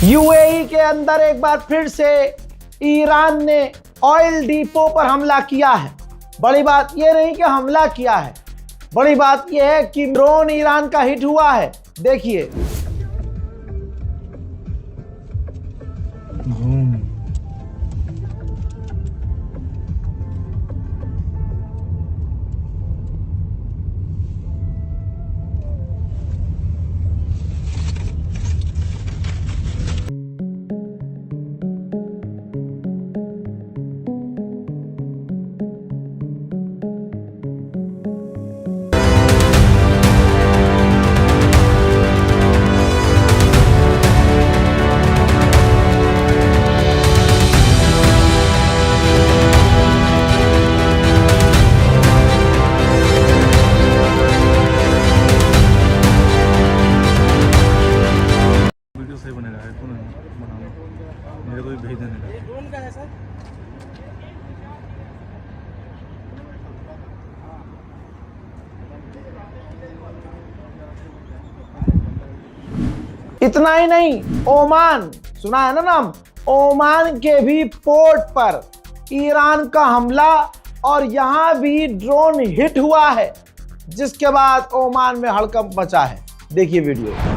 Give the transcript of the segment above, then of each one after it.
UAE के अंदर एक बार फिर से ईरान ने ऑयल डिपो पर हमला किया है। बड़ी बात यह नहीं कि हमला किया है, बड़ी बात यह है कि ड्रोन ईरान का हिट हुआ है। देखिए, से बनेगा है कौन बनाना मेरे को भी भेज देने ड्रोन का है सर। इतना ही नहीं, ओमान, सुना है ना नाम, ओमान के भी पोर्ट पर ईरान का हमला और यहां भी ड्रोन हिट हुआ है, जिसके बाद ओमान में हड़कंप मचा है। देखिए वीडियो।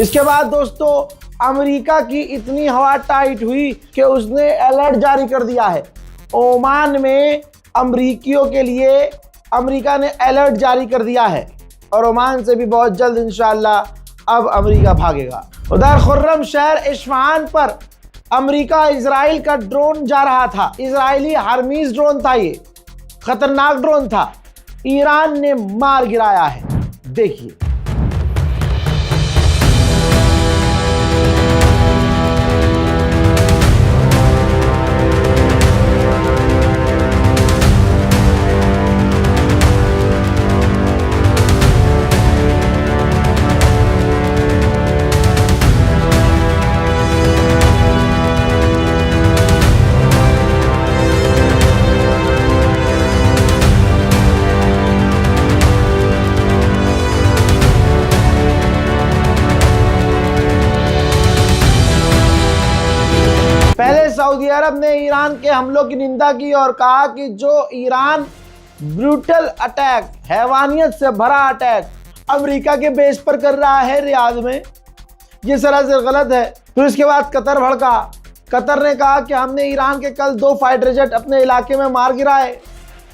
इसके बाद दोस्तों अमेरिका की इतनी हवा टाइट हुई कि उसने अलर्ट जारी कर दिया है। ओमान में अमरीकियों के लिए अमेरिका ने अलर्ट जारी कर दिया है और ओमान से भी बहुत जल्द इंशाअल्लाह अब अमेरिका भागेगा। उधर खुर्रम शहर इस्फहान पर अमेरिका इजराइल का ड्रोन जा रहा था। इजरायली हर्मीज ड्रोन था, ये खतरनाक ड्रोन था, ईरान ने मार गिराया है। देखिए, पहले सऊदी अरब ने ईरान के हमलों की निंदा की और कहा कि जो ईरान ब्रूटल अटैक, हैवानियत से भरा अटैक अमेरिका के बेस पर कर रहा है रियाद में, ये सरासर गलत है। फिर इसके बाद कतर भड़का। कतर ने कहा कि हमने ईरान के कल 2 फाइटर जेट अपने इलाके में मार गिराए,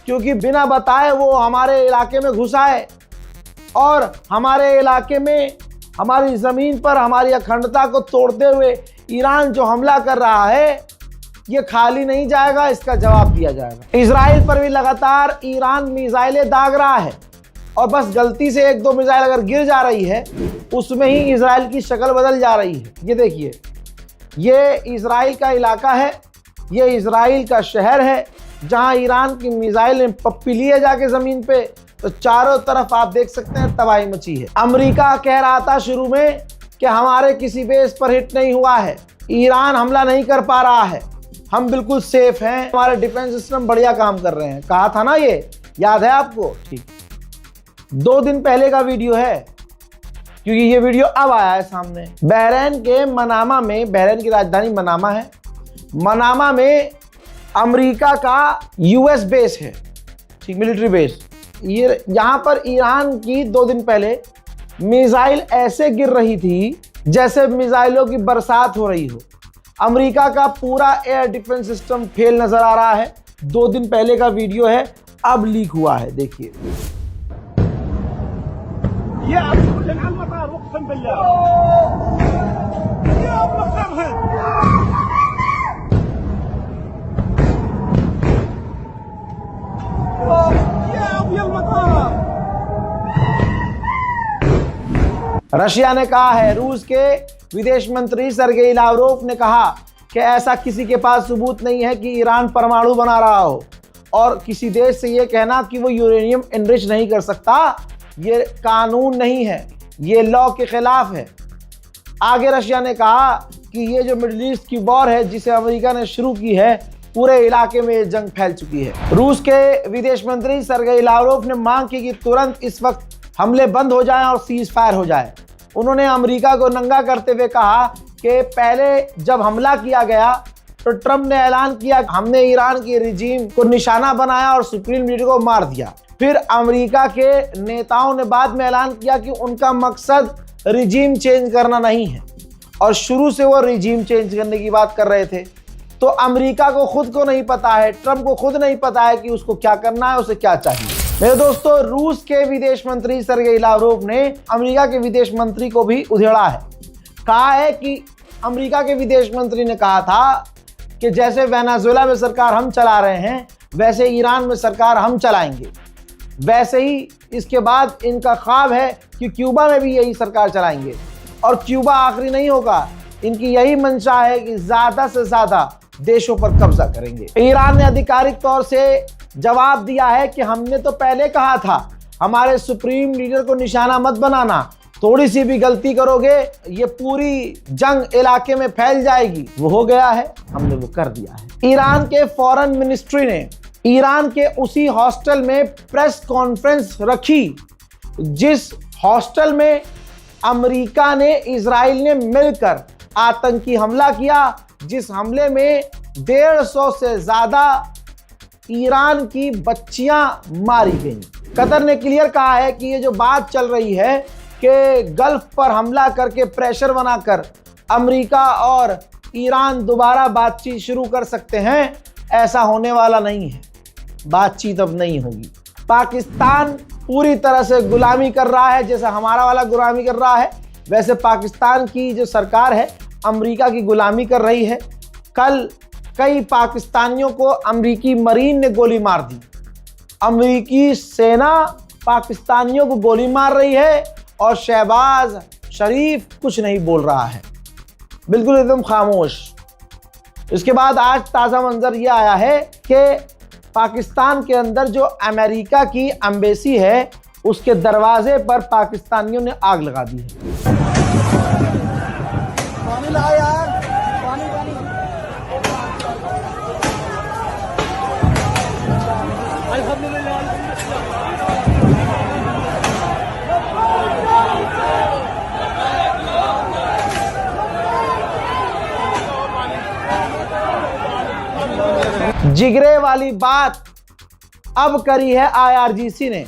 क्योंकि बिना बताए वो हमारे इलाके में घुसा है और हमारे इलाके में, हमारी ज़मीन पर हमारी अखंडता को तोड़ते हुए ईरान जो हमला कर रहा है ये खाली नहीं जाएगा, इसका जवाब दिया जाएगा। इजराइल पर भी लगातार ईरान मिसाइलें दाग रहा है और बस गलती से 1-2 मिसाइल अगर गिर जा रही है उसमें ही इजराइल की शक्ल बदल जा रही है। ये देखिए, ये इजराइल का इलाका है, ये इजराइल का शहर है जहां ईरान की मिसाइलें पप्पी लिए जाके ज़मीन पे, तो चारों तरफ आप देख सकते हैं तबाही मची है। अमेरिका कह रहा था शुरू में कि हमारे किसी बेस पर हिट नहीं हुआ है, ईरान हमला नहीं कर पा रहा है, हम बिल्कुल सेफ हैं, हमारे डिफेंस सिस्टम बढ़िया काम कर रहे हैं, कहा था ना, ये याद है आपको? ठीक, 2 दिन पहले का वीडियो है, क्योंकि ये वीडियो अब आया है सामने। बहरीन के मनामा में, बहरीन की राजधानी मनामा है, मनामा में अमेरिका का यूएस बेस है, ठीक, मिलिट्री बेस। ये यहाँ पर ईरान की 2 दिन पहले मिसाइल ऐसे गिर रही थी जैसे मिसाइलों की बरसात हो रही हो। अमेरिका का पूरा एयर डिफेंस सिस्टम फेल नजर आ रहा है। 2 दिन पहले का वीडियो है, अब लीक हुआ है। देखिए, रशिया ने कहा है, रूस के विदेश मंत्री सर्गेई लावरोव ने कहा कि ऐसा किसी के पास सबूत नहीं है कि ईरान परमाणु बना रहा हो, और किसी देश से ये कहना कि वो यूरेनियम एनरिच नहीं कर सकता, ये कानून नहीं है, ये लॉ के खिलाफ है। आगे रशिया ने कहा कि ये जो मिडिल ईस्ट की वॉर है जिसे अमेरिका ने शुरू की है, पूरे इलाके में ये जंग फैल चुकी है। रूस के विदेश मंत्री सर्गेई लावरोव ने मांग की कि तुरंत इस वक्त हमले बंद हो जाएं और सीज फायर हो जाए। उन्होंने अमेरिका को नंगा करते हुए कहा कि पहले जब हमला किया गया तो ट्रंप ने ऐलान किया हमने ईरान की रिजीम को निशाना बनाया और सुप्रीम लीडर को मार दिया। फिर अमेरिका के नेताओं ने बाद में ऐलान किया कि उनका मकसद रिजीम चेंज करना नहीं है और शुरू से वो रिजीम चेंज करने की बात कर रहे थे। तो अमेरिका को खुद को नहीं पता है, ट्रंप को खुद नहीं पता है कि उसको क्या करना है, उसे क्या चाहिए। मेरे दोस्तों, रूस के विदेश मंत्री सर्गेई लावरोव ने अमेरिका के विदेश मंत्री को भी उधेड़ा है। कहा है कि अमेरिका के विदेश मंत्री ने कहा था कि जैसे वेनेजुएला में सरकार हम चला रहे हैं वैसे ईरान में सरकार हम चलाएंगे। वैसे ही इसके बाद इनका ख्वाब है कि क्यूबा में भी यही सरकार चलाएंगे और क्यूबा आखिरी नहीं होगा। इनकी यही मंशा है कि ज़्यादा से ज़्यादा देशों पर कब्जा करेंगे। ईरान ने आधिकारिक तौर से जवाब दिया है कि हमने तो पहले कहा था हमारे सुप्रीम लीडर को निशाना मत बनाना, थोड़ी सी भी गलती करोगे ये पूरी जंग इलाके में फैल जाएगी। वो हो गया है, हमने वो कर दिया है। ईरान के फॉरेन मिनिस्ट्री ने ईरान के उसी हॉस्टल में प्रेस कॉन्फ्रेंस रखी जिस हॉस्टल में अमेरिका ने इजराइल ने मिलकर आतंकी हमला किया, जिस हमले में 150 से ज्यादा ईरान की बच्चियां मारी गईं। कतर ने क्लियर कहा है कि ये जो बात चल रही है कि गल्फ पर हमला करके प्रेशर बनाकर अमेरिका और ईरान दोबारा बातचीत शुरू कर सकते हैं, ऐसा होने वाला नहीं है। बातचीत अब नहीं होगी। पाकिस्तान पूरी तरह से गुलामी कर रहा है, जैसा हमारा वाला गुलामी कर रहा है वैसे पाकिस्तान की जो सरकार है अमेरिका की गुलामी कर रही है। कल कई पाकिस्तानियों को अमेरिकी मरीन ने गोली मार दी। अमेरिकी सेना पाकिस्तानियों को गोली मार रही है और शहबाज शरीफ कुछ नहीं बोल रहा है, बिल्कुल एकदम खामोश। इसके बाद आज ताज़ा मंजर ये आया है कि पाकिस्तान के अंदर जो अमेरिका की एम्बेसी है उसके दरवाजे पर पाकिस्तानियों ने आग लगा दी है। पानी ला यार, पानी पानी। जिगरे वाली बात अब करी है आईआरजीसी ने।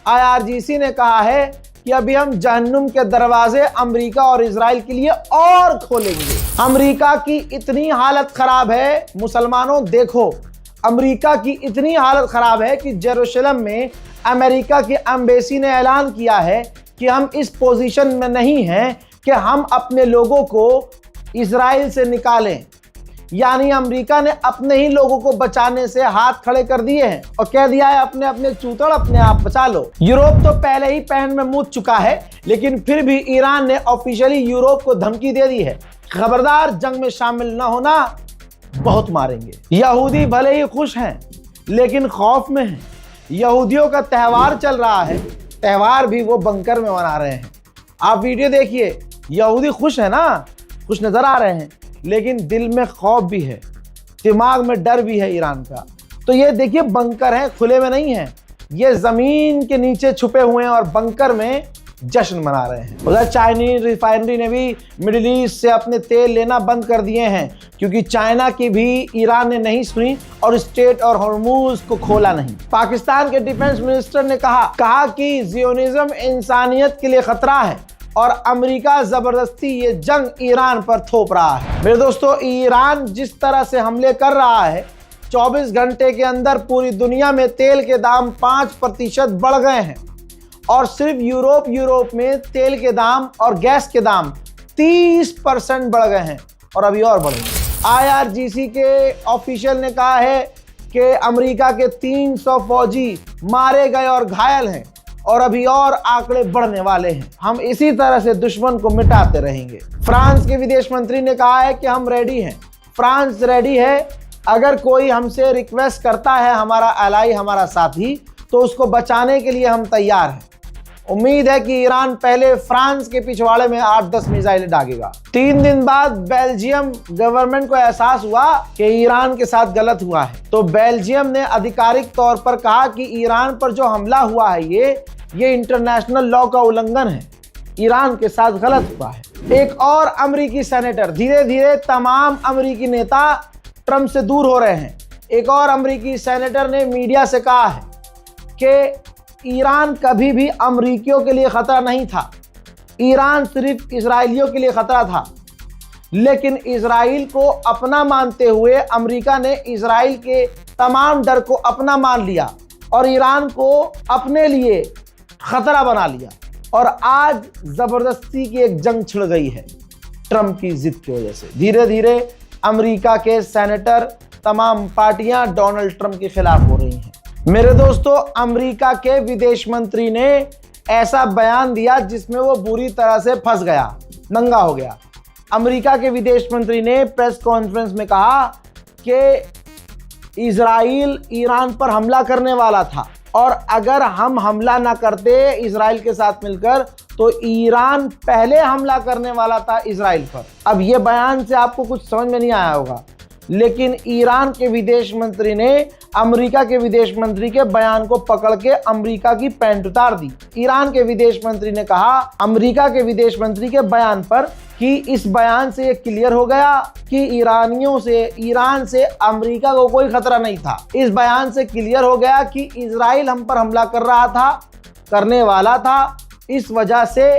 आईआरजीसी ने कहा है कि अभी हम जहन्नुम के दरवाजे अमेरिका और इजराइल के लिए और खोलेंगे। अमेरिका की इतनी हालत खराब है, मुसलमानों देखो, अमेरिका की इतनी हालत खराब है कि जेरूशलम में अमेरिका की एम्बेसी ने ऐलान किया है कि हम इस पोजीशन में नहीं हैं कि हम अपने लोगों को इजराइल से निकालें। यानी अमेरिका ने अपने ही लोगों को बचाने से हाथ खड़े कर दिए हैं और कह दिया है अपने अपने चूतड़ अपने आप बचा लो। यूरोप तो पहले ही पैन में मुँह चुका है, लेकिन फिर भी ईरान ने ऑफिशियली यूरोप को धमकी दे दी है, खबरदार जंग में शामिल न होना, बहुत मारेंगे। यहूदी भले ही खुश हैं लेकिन खौफ में हैं। यहूदियों का त्यौहार चल रहा है, त्यौहार भी वो बंकर में मना रहे हैं। आप वीडियो देखिए, यहूदी खुश है ना, खुश नजर आ रहे हैं, लेकिन दिल में खौफ भी है, दिमाग में डर भी है ईरान का। तो ये देखिए बंकर है, खुले में नहीं है, ये जमीन के नीचे छुपे हुए हैं और बंकर में जश्न मना रहे हैं। उधर चाइनीज रिफाइनरी ने भी मिडिल ईस्ट से अपने तेल लेना बंद कर दिए हैं क्योंकि चाइना की भी ईरान ने नहीं सुनी और स्ट्रेट और हॉर्मूज को खोला नहीं। पाकिस्तान के डिफेंस मिनिस्टर ने कहा कि जियोनिज्म इंसानियत के लिए खतरा है और अमेरिका जबरदस्ती ये जंग ईरान पर थोप रहा है। मेरे दोस्तों, ईरान जिस तरह से हमले कर रहा है, 24 घंटे के अंदर पूरी दुनिया में तेल के दाम 5% बढ़ गए हैं और सिर्फ यूरोप में तेल के दाम और गैस के दाम 30% बढ़ गए हैं और अभी और बढ़ेंगे। आईआरजीसी के ऑफिशियल ने कहा है कि अमेरिका के 300 फौजी मारे गए और घायल हैं और अभी और आंकड़े बढ़ने वाले हैं। हम इसी तरह से दुश्मन को मिटाते रहेंगे। फ्रांस के विदेश मंत्री ने कहा है कि हम रेडी हैं, फ्रांस रेडी है, अगर कोई हमसे रिक्वेस्ट करता है, हमारा एलाई, हमारा साथी, तो उसको बचाने के लिए हम तैयार हैं। उम्मीद है कि ईरान पहले फ्रांस के पिछवाड़े में 8-10 मिसाइलें दागेगा। 3 दिन बाद बेल्जियम गवर्नमेंट को एहसास हुआ कि ईरान के साथ गलत हुआ है, तो बेल्जियम ने आधिकारिक तौर पर कहा कि ईरान पर जो हमला हुआ है ये इंटरनेशनल लॉ का उल्लंघन है, ईरान के साथ गलत हुआ है। एक और अमेरिकी सेनेटर, धीरे धीरे तमाम अमेरिकी नेता ट्रंप से दूर हो रहे हैं। एक और अमेरिकी सेनेटर ने मीडिया से कहा है कि ईरान कभी भी अमेरिकियों के लिए खतरा नहीं था, ईरान सिर्फ इजरायलियों के लिए खतरा था। लेकिन इजराइल को अपना मानते हुए अमेरिका ने इजराइल के तमाम डर को अपना मान लिया और ईरान को अपने लिए खतरा बना लिया, और आज जबरदस्ती की एक जंग छिड़ गई है ट्रंप की जिद की वजह से। धीरे धीरे अमेरिका के सेनेटर, तमाम पार्टियां डोनाल्ड ट्रंप के खिलाफ हो रही हैं। मेरे दोस्तों, अमेरिका के विदेश मंत्री ने ऐसा बयान दिया जिसमें वो बुरी तरह से फंस गया, नंगा हो गया। अमेरिका के विदेश मंत्री ने प्रेस कॉन्फ्रेंस में कहा कि इजराइल ईरान पर हमला करने वाला था, और अगर हम हमला ना करते इजराइल के साथ मिलकर तो ईरान पहले हमला करने वाला था इजराइल पर। अब ये बयान से आपको कुछ समझ में नहीं आया होगा, लेकिन ईरान के विदेश मंत्री ने अमेरिका के विदेश मंत्री के बयान को पकड़ के अमेरिका की पैंट उतार दी। ईरान के विदेश मंत्री ने कहा अमेरिका के विदेश मंत्री के बयान पर कि इस बयान से ये क्लियर हो गया कि ईरान से अमेरिका को कोई खतरा नहीं था। इस बयान से क्लियर हो गया कि इजराइल हम पर हमला कर रहा था, करने वाला था, इस वजह से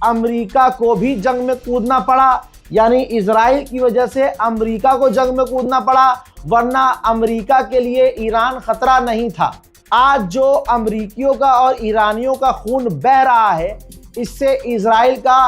अमेरिका को भी जंग में कूदना पड़ा, यानी इजराइल की वजह से अमेरिका को जंग में कूदना पड़ा, वरना अमेरिका के लिए ईरान खतरा नहीं था। आज जो अमेरिकियों का और ईरानियों का खून बह रहा है, इससे इजराइल का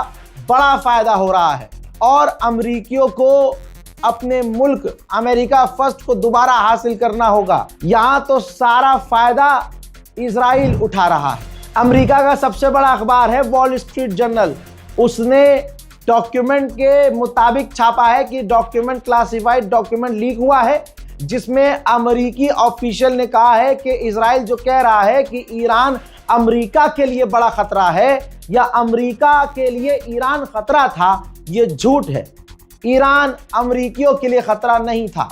बड़ा फायदा हो रहा है, और अमेरिकियों को अपने मुल्क अमेरिका फर्स्ट को दोबारा हासिल करना होगा। यहाँ तो सारा फायदा इजराइल उठा रहा है। अमेरिका का सबसे बड़ा अखबार है वॉल स्ट्रीट जर्नल, उसने डॉक्यूमेंट के मुताबिक छापा है कि डॉक्यूमेंट क्लासिफाइड डॉक्यूमेंट लीक हुआ है, जिसमें अमेरिकी ऑफिशियल ने कहा है कि इजराइल जो कह रहा है कि ईरान अमेरिका के लिए बड़ा खतरा है या अमेरिका के लिए ईरान खतरा था, ये झूठ है। ईरान अमेरिकियों के लिए खतरा नहीं था।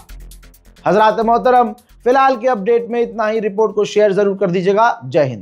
हजरात मोहतरम, फिलहाल के अपडेट में इतना ही। रिपोर्ट को शेयर जरूर कर दीजिएगा। जय हिंद।